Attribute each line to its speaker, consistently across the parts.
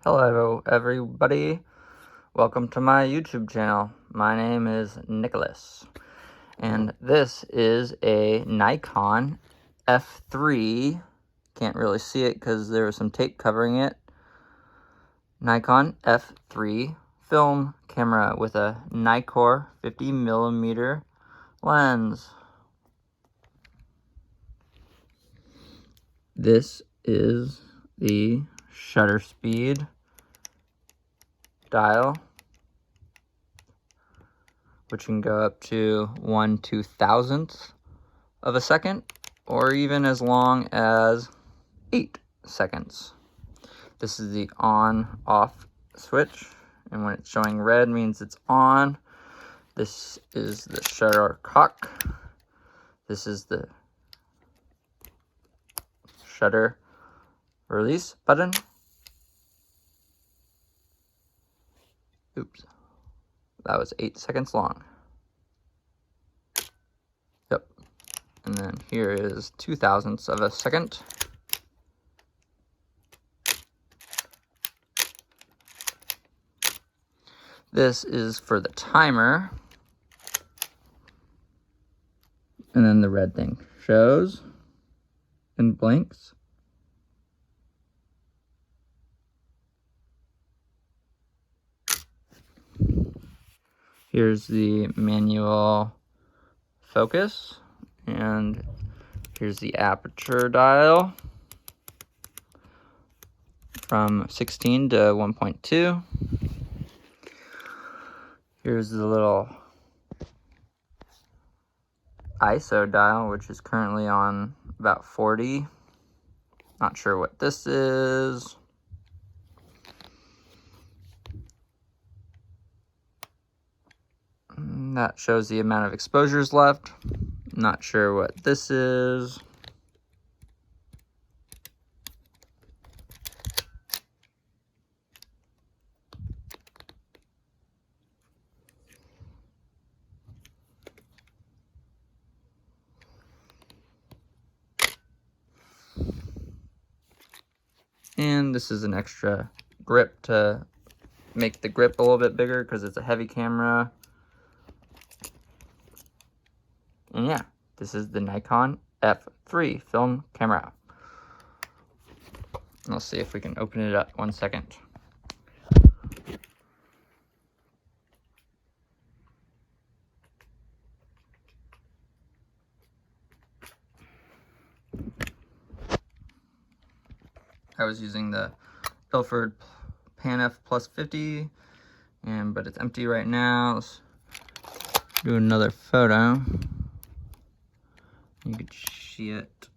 Speaker 1: Hello everybody, welcome to my YouTube channel. My name is Nicholas, and this is a Nikon F3, can't really see it because there was some tape covering it, Nikon F3 film camera with a Nikkor 50mm lens. This is the shutter speed dial, which can go up to 1/2000th of a second, or even as long as 8 seconds. This is the on-off switch, and when it's showing red means it's on. This is the shutter cock. This is the shutter release button. Oops, that was 8 seconds long. Yep. And then here is 2/1000ths of a second. This is for the timer. And then the red thing shows and blinks. Here's the manual focus, and here's the aperture dial from 16 to 1.2. Here's the little ISO dial, which is currently on about 40. Not sure what this is. That shows the amount of exposures left. Not sure what this is. And this is an extra grip to make the grip a little bit bigger because it's a heavy camera. And yeah, this is the Nikon F3 film camera. Let's see if we can open it up. 1 second. I was using the Ilford Pan F Plus 50, but it's empty right now. Let's do another photo. You can see it.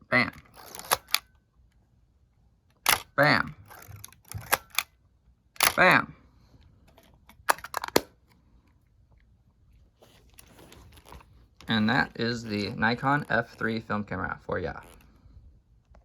Speaker 1: Bam. Bam. Bam. And that is the Nikon F3 film camera for ya.